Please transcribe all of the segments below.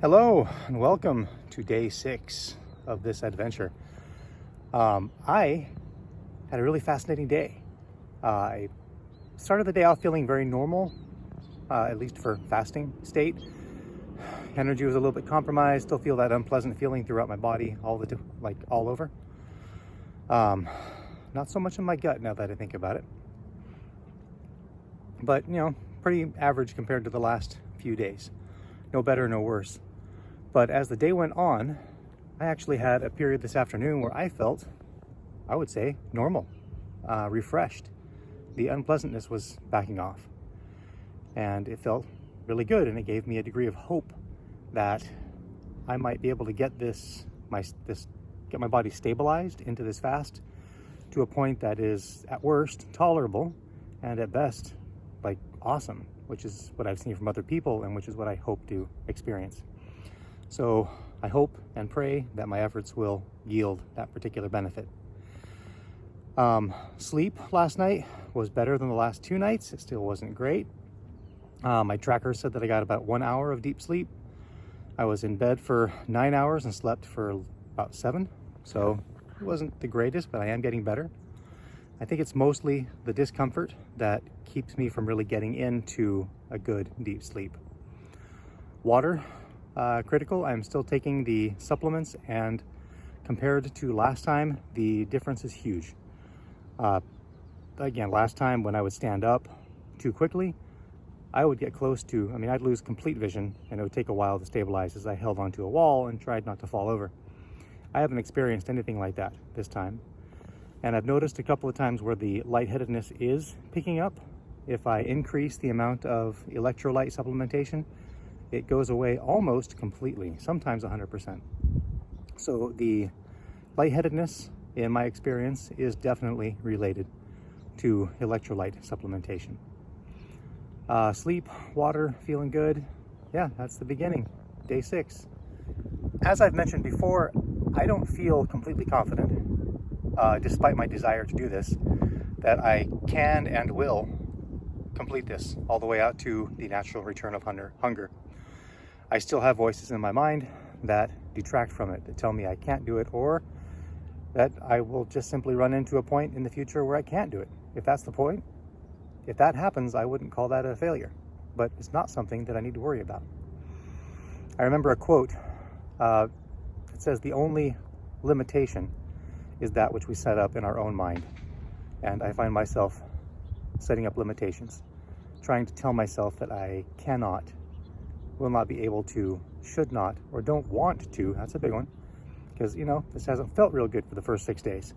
Hello and welcome to day 6 of this adventure. I had a really fascinating day. I started the day off feeling very normal, at least for fasting state. Energy was a little bit compromised. Still feel that unpleasant feeling throughout my body, all over. Not so much in my gut now that I think about it, but pretty average compared to the last few days. No better, no worse. But as the day went on, I actually had a period this afternoon where I felt, I would say, normal, refreshed. The unpleasantness was backing off. And it felt really good, and it gave me a degree of hope that I might be able to get get my body stabilized into this fast to a point that is at worst tolerable and at best awesome, which is what I've seen from other people and which is what I hope to experience. So I hope and pray that my efforts will yield that particular benefit. Sleep last night was better than the last 2 nights. It still wasn't great. My tracker said that I got about 1 hour of deep sleep. I was in bed for 9 hours and slept for about 7. So it wasn't the greatest, but I am getting better. I think it's mostly the discomfort that keeps me from really getting into a good deep sleep. Water, critical. I'm still taking the supplements, and compared to last time, the difference is huge. Again, last time when I would stand up too quickly, I would get close to, I'd lose complete vision, and it would take a while to stabilize as I held onto a wall and tried not to fall over. I haven't experienced anything like that this time. And I've noticed a couple of times where the lightheadedness is picking up. If I increase the amount of electrolyte supplementation, it goes away almost completely, sometimes 100%. So the lightheadedness, in my experience, is definitely related to electrolyte supplementation. Sleep, water, feeling good. Yeah, that's the beginning, day 6. As I've mentioned before, I don't feel completely confident, despite my desire to do this, that I can and will complete this all the way out to the natural return of hunger. I still have voices in my mind that detract from it, that tell me I can't do it, or that I will just simply run into a point in the future where I can't do it. If that's the point, if that happens, I wouldn't call that a failure, but it's not something that I need to worry about. I remember a quote. It says, "The only limitation is that which we set up in our own mind." And I find myself setting up limitations, trying to tell myself that I cannot, will not be able to, should not, or don't want to. That's a big one, because this hasn't felt real good for the first 6 days.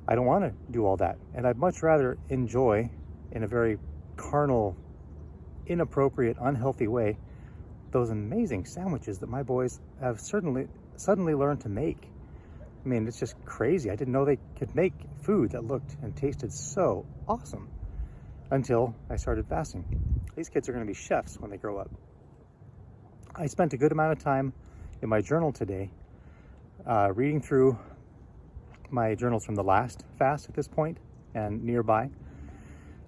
I don't want to do all that, and I'd much rather enjoy, in a very carnal, inappropriate, unhealthy way, those amazing sandwiches that my boys have suddenly learned to make. It's just crazy. I didn't know they could make food that looked and tasted so awesome until I started fasting. These kids are going to be chefs when they grow up. I spent a good amount of time in my journal today, reading through my journals from the last fast at this point and nearby,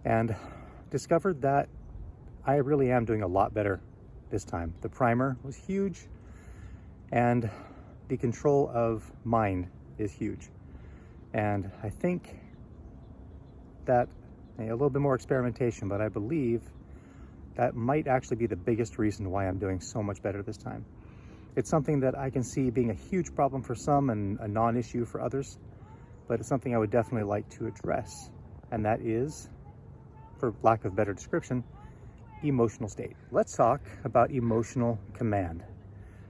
and discovered that I really am doing a lot better this time. The primer was huge, and the control of mind is huge. And I think that a little bit more experimentation, but I believe that might actually be the biggest reason why I'm doing so much better this time. It's something that I can see being a huge problem for some and a non-issue for others, but it's something I would definitely like to address. And that is, for lack of better description, emotional state. Let's talk about emotional command.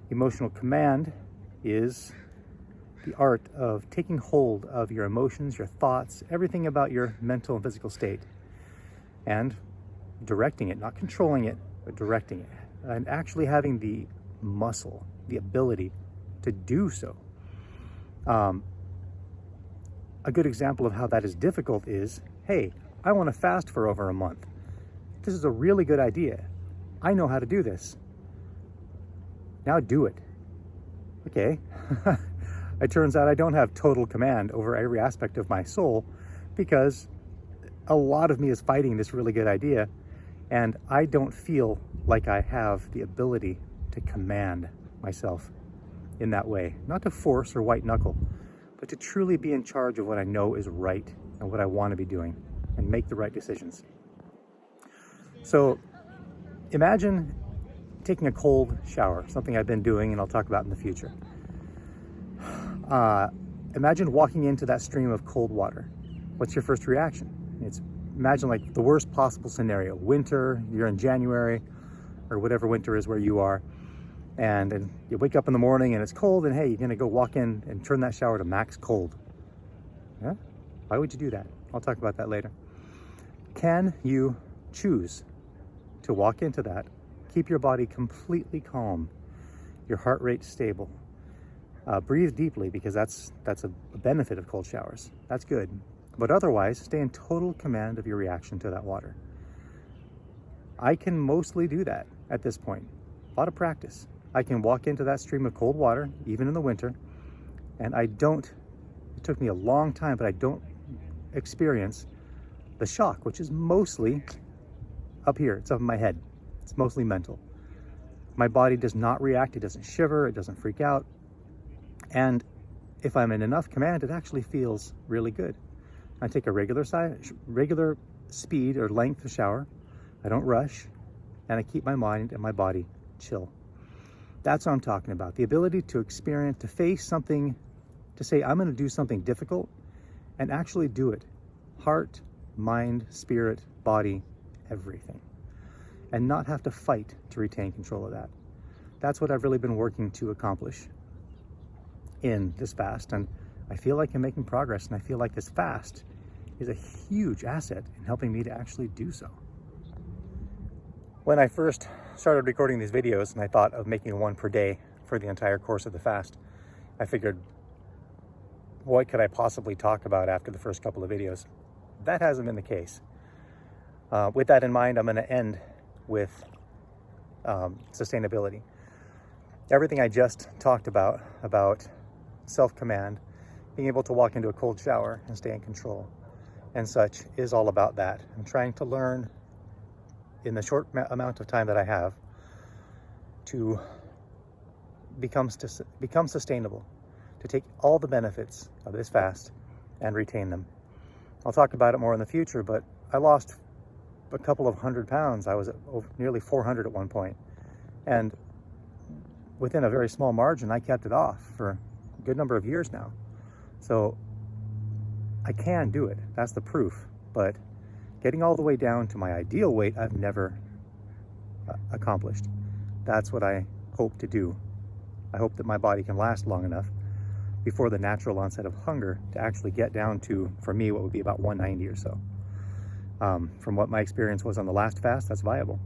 Emotional command is the art of taking hold of your emotions, your thoughts, everything about your mental and physical state, and directing it, not controlling it, but directing it, and actually having the muscle, the ability to do so. A good example of how that is difficult is, hey, I want to fast for over a month. This is a really good idea. I know how to do this. Now do it. Okay. It turns out I don't have total command over every aspect of my soul, because a lot of me is fighting this really good idea, and I don't feel like I have the ability to command myself in that way. Not to force or white knuckle, but to truly be in charge of what I know is right and what I want to be doing and make the right decisions. So imagine taking a cold shower, something I've been doing and I'll talk about in the future. Imagine walking into that stream of cold water. What's your first reaction? Imagine like the worst possible scenario. Winter, you're in January or whatever winter is where you are. And you wake up in the morning and it's cold, and hey, you're gonna go walk in and turn that shower to max cold. Yeah? Why would you do that? I'll talk about that later. Can you choose to walk into that, keep your body completely calm, your heart rate stable, breathe deeply, because that's a benefit of cold showers. That's good. But otherwise, stay in total command of your reaction to that water. I can mostly do that at this point. A lot of practice. I can walk into that stream of cold water, even in the winter, and it took me a long time, but I don't experience the shock, which is mostly up here. It's up in my head. It's mostly mental. My body does not react. It doesn't shiver. It doesn't freak out. And if I'm in enough command, it actually feels really good. I take a regular speed or length of shower. I don't rush, and I keep my mind and my body chill. That's what I'm talking about. The ability to experience, to face something, to say, I'm going to do something difficult and actually do it. Heart, mind, spirit, body, everything. And not have to fight to retain control of that. That's what I've really been working to accomplish in this fast. And I feel like I'm making progress, and I feel like this fast is a huge asset in helping me to actually do so. When I first started recording these videos and I thought of making one per day for the entire course of the fast, I figured, what could I possibly talk about after the first couple of videos? That hasn't been the case. With that in mind, I'm going to end with sustainability. Everything I just talked about self-command, being able to walk into a cold shower and stay in control and such, is all about that. I'm trying to learn in the short amount of time that I have to become sustainable, to take all the benefits of this fast and retain them. I'll talk about it more in the future, but I lost a couple of 100 pounds. I was at nearly 400 at one point. And within a very small margin, I kept it off for a good number of years now. So I can do it. That's the proof. But getting all the way down to my ideal weight, I've never accomplished. That's what I hope to do. I hope that my body can last long enough before the natural onset of hunger to actually get down to, for me, what would be about 190 or so. From what my experience was on the last fast, that's viable.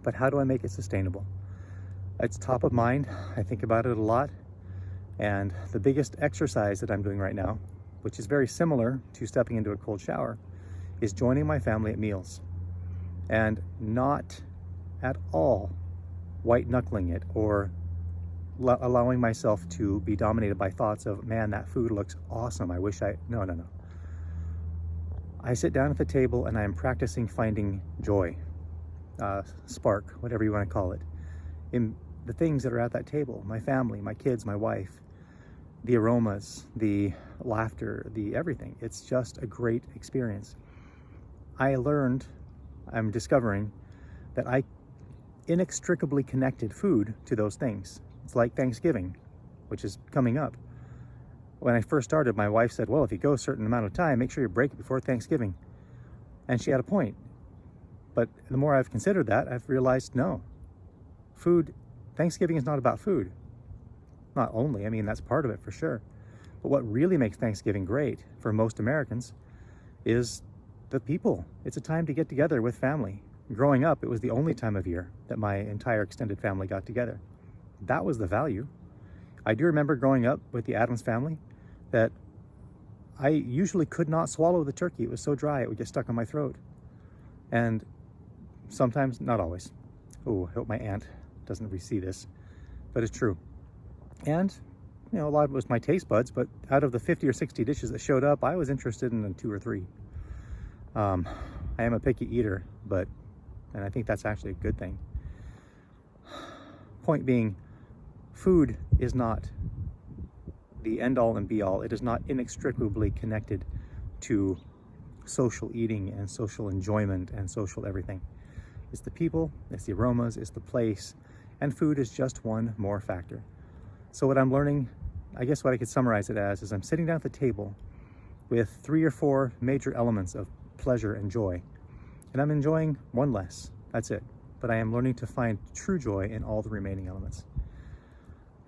But how do I make it sustainable? It's top of mind. I think about it a lot. And the biggest exercise that I'm doing right now, which is very similar to stepping into a cold shower, is joining my family at meals, and not at all white knuckling it or allowing myself to be dominated by thoughts of, man, that food looks awesome. I wish no. I sit down at the table and I am practicing finding joy, spark, whatever you want to call it, in the things that are at that table. My family, my kids, my wife, the aromas, the laughter, the everything. It's just a great experience. I'm discovering that I inextricably connected food to those things. It's like Thanksgiving, which is coming up. When I first started, my wife said, well, if you go a certain amount of time, make sure you break it before Thanksgiving. And she had a point. But the more I've considered that, I've realized, no. Thanksgiving is not about food. Not only, that's part of it for sure. But what really makes Thanksgiving great for most Americans is the people. It's a time to get together with family. Growing up, it was the only time of year that my entire extended family got together. That was the value. I do remember growing up with the Addams family that I usually could not swallow the turkey. It was so dry, it would get stuck in my throat. And sometimes, not always. Oh, I hope my aunt doesn't see this, but it's true. And, a lot of it was my taste buds, but out of the 50 or 60 dishes that showed up, I was interested in 2 or 3. I am a picky eater, and I think that's actually a good thing. Point being, food is not the end all and be all. It is not inextricably connected to social eating and social enjoyment and social everything. It's the people, it's the aromas, it's the place, and food is just one more factor. So what I'm learning, I guess what I could summarize it as, is I'm sitting down at the table with 3 or 4 major elements of pleasure and joy, and I'm enjoying one less. That's it. But I am learning to find true joy in all the remaining elements.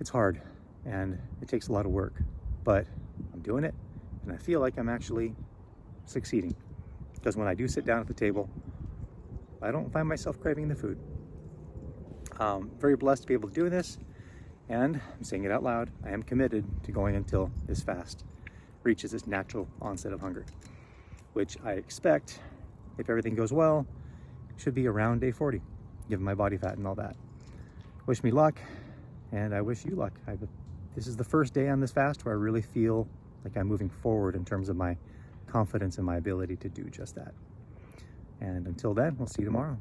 It's hard and it takes a lot of work, but I'm doing it, and I feel like I'm actually succeeding, because when I do sit down at the table, I don't find myself craving the food. Very blessed to be able to do this, and I'm saying it out loud. I am committed to going until this fast reaches its natural onset of hunger, which I expect, if everything goes well, should be around day 40, given my body fat and all that. Wish me luck, and I wish you luck. This is the first day on this fast where I really feel like I'm moving forward in terms of my confidence in my ability to do just that. And until then, we'll see you tomorrow.